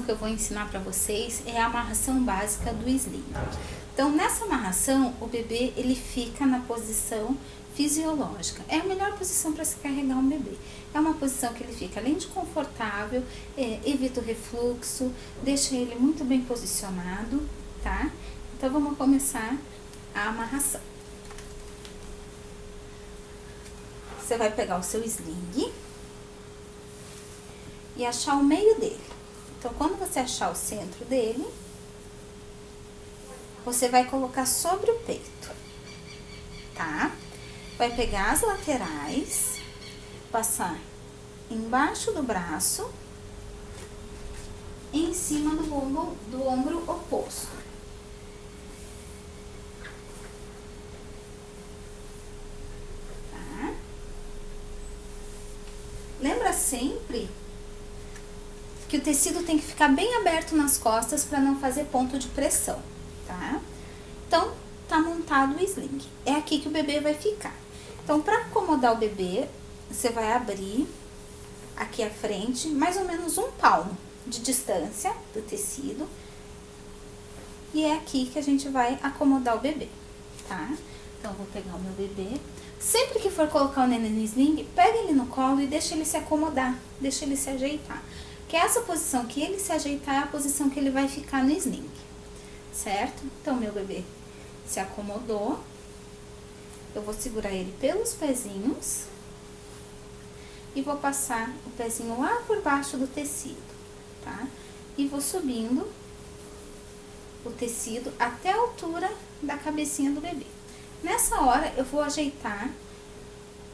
que eu vou ensinar para vocês é a amarração básica do sling. Então, nessa amarração, o bebê ele fica na posição fisiológica. É a melhor posição para se carregar um bebê. É uma posição que ele fica, além de confortável, evita o refluxo, deixa ele muito bem posicionado, tá? Então, vamos começar a amarração. Você vai pegar o seu sling e achar o meio dele. Então, quando você achar o centro dele, você vai colocar sobre o peito, tá? Vai pegar as laterais, passar embaixo do braço, em cima do ombro oposto. Tá? Lembra sempre que o tecido tem que ficar bem aberto nas costas para não fazer ponto de pressão, tá? Então, tá montado o sling. É aqui que o bebê vai ficar. Então, para acomodar o bebê, você vai abrir aqui à frente, mais ou menos 1 palmo de distância do tecido. E é aqui que a gente vai acomodar o bebê, tá? Então, eu vou pegar o meu bebê. Sempre que for colocar o neném no sling, pega ele no colo e deixa ele se acomodar, deixa ele se ajeitar. Que essa posição que ele se ajeitar é a posição que ele vai ficar no sling, certo? Então, meu bebê se acomodou. Eu vou segurar ele pelos pezinhos e vou passar o pezinho lá por baixo do tecido, tá? E vou subindo o tecido até a altura da cabecinha do bebê. Nessa hora, eu vou ajeitar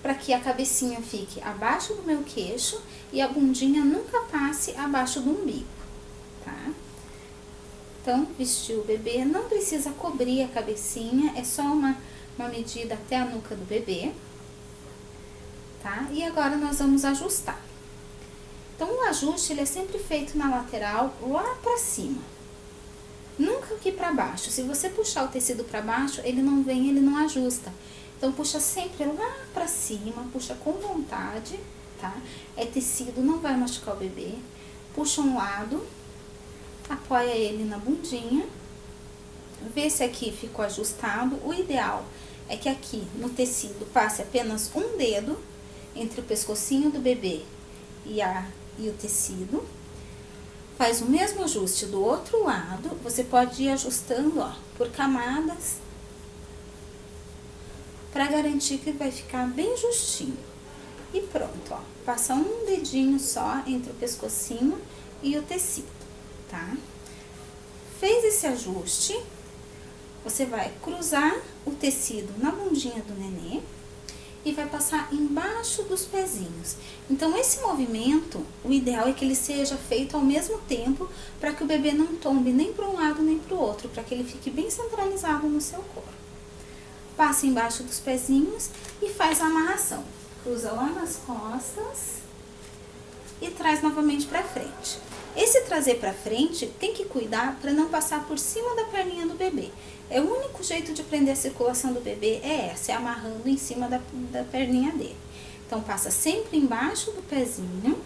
para que a cabecinha fique abaixo do meu queixo e a bundinha nunca passe abaixo do umbigo, tá? Então, vestiu o bebê, não precisa cobrir a cabecinha, é só uma medida até a nuca do bebê, tá? E agora nós vamos ajustar. Então, o ajuste, ele é sempre feito na lateral, lá pra cima. Nunca aqui pra baixo. Se você puxar o tecido pra baixo, ele não vem, ele não ajusta. Então, puxa sempre lá pra cima, puxa com vontade, tá? É tecido, não vai machucar o bebê. Puxa um lado, apoia ele na bundinha, vê se aqui ficou ajustado. O ideal é que aqui no tecido passe apenas um dedo entre o pescocinho do bebê e o tecido. Faz o mesmo ajuste do outro lado, você pode ir ajustando, ó, por camadas, para garantir que vai ficar bem justinho. E pronto, ó, passa um dedinho só entre o pescocinho e o tecido, tá? Fez esse ajuste, você vai cruzar o tecido na bundinha do nenê e vai passar embaixo dos pezinhos. Então, esse movimento, o ideal é que ele seja feito ao mesmo tempo, para que o bebê não tombe nem para um lado nem para o outro, para que ele fique bem centralizado no seu corpo. Passa embaixo dos pezinhos e faz a amarração. Cruza lá nas costas e traz novamente para frente. Esse trazer para frente tem que cuidar para não passar por cima da perninha do bebê. É o único jeito de prender a circulação do bebê, é amarrando em cima da perninha dele. Então, passa sempre embaixo do pezinho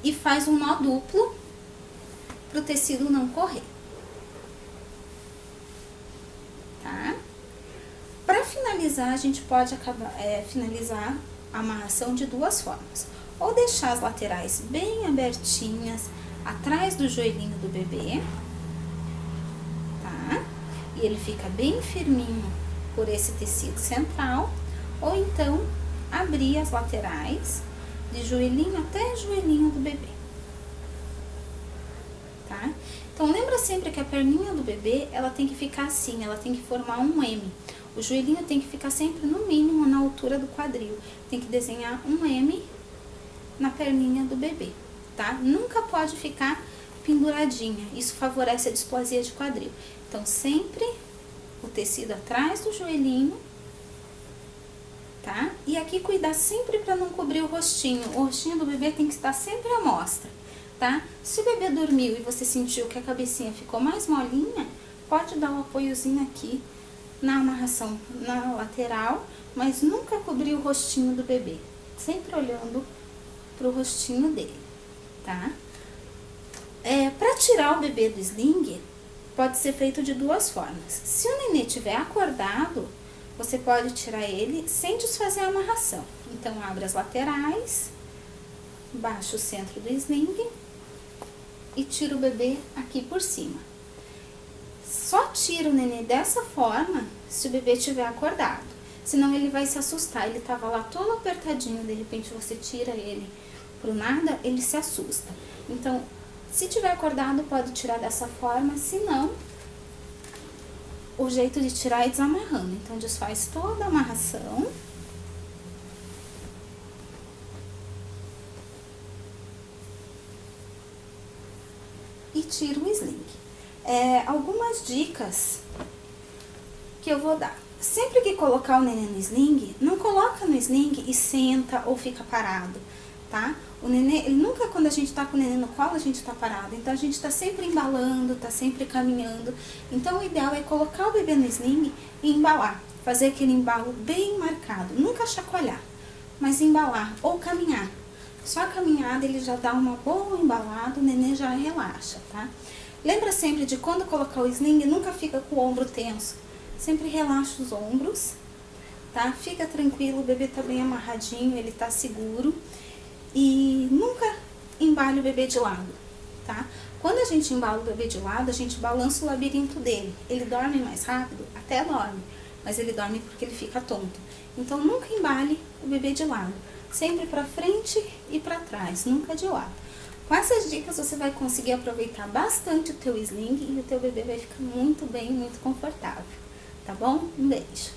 e faz um nó duplo para o tecido não correr. Tá? Para finalizar, a gente pode finalizar a amarração de 2 formas. Ou deixar as laterais bem abertinhas, atrás do joelhinho do bebê, tá? E ele fica bem firminho por esse tecido central. Ou então, abrir as laterais de joelhinho até joelhinho do bebê, tá? Então, lembra sempre que a perninha do bebê, ela tem que ficar assim, ela tem que formar um M. O joelhinho tem que ficar sempre no mínimo na altura do quadril. Tem que desenhar um M na perninha do bebê, tá? Nunca pode ficar penduradinha, isso favorece a displasia de quadril. Então, sempre o tecido atrás do joelhinho, tá? E aqui cuidar sempre para não cobrir o rostinho. O rostinho do bebê tem que estar sempre à mostra, tá? Se o bebê dormiu e você sentiu que a cabecinha ficou mais molinha, pode dar um apoiozinho aqui na amarração na lateral, mas nunca cobrir o rostinho do bebê, sempre olhando pro rostinho dele, tá? Para tirar o bebê do sling, pode ser feito de duas formas. Se o nenê estiver acordado, você pode tirar ele sem desfazer a amarração. Então, abre as laterais, baixa o centro do sling e tira o bebê aqui por cima. Só tira o nenê dessa forma se o bebê estiver acordado. Senão ele vai se assustar. Ele tava lá todo apertadinho, de repente você tira ele pro nada, ele se assusta. Então, se tiver acordado, pode tirar dessa forma, se não, o jeito de tirar é desamarrando. Então, desfaz toda a amarração. E tira o sling. Algumas dicas que eu vou dar. Sempre que colocar o neném no sling, não coloca no sling e senta ou fica parado, tá? O neném, ele nunca, quando a gente tá com o neném no colo, a gente tá parado. Então, a gente tá sempre embalando, tá sempre caminhando. Então, o ideal é colocar o bebê no sling e embalar. Fazer aquele embalo bem marcado. Nunca chacoalhar, mas embalar ou caminhar. Só a caminhada, ele já dá uma boa embalada, o neném já relaxa, tá? Lembra sempre de quando colocar o sling, nunca fica com o ombro tenso. Sempre relaxa os ombros, tá? Fica tranquilo, o bebê tá bem amarradinho, ele tá seguro. E nunca embale o bebê de lado, tá? Quando a gente embala o bebê de lado, a gente balança o labirinto dele. Ele dorme mais rápido? Até dorme, mas ele dorme porque ele fica tonto. Então, nunca embale o bebê de lado. Sempre pra frente e pra trás, nunca de lado. Com essas dicas, você vai conseguir aproveitar bastante o teu sling e o teu bebê vai ficar muito bem, muito confortável. Tá bom? Um beijo!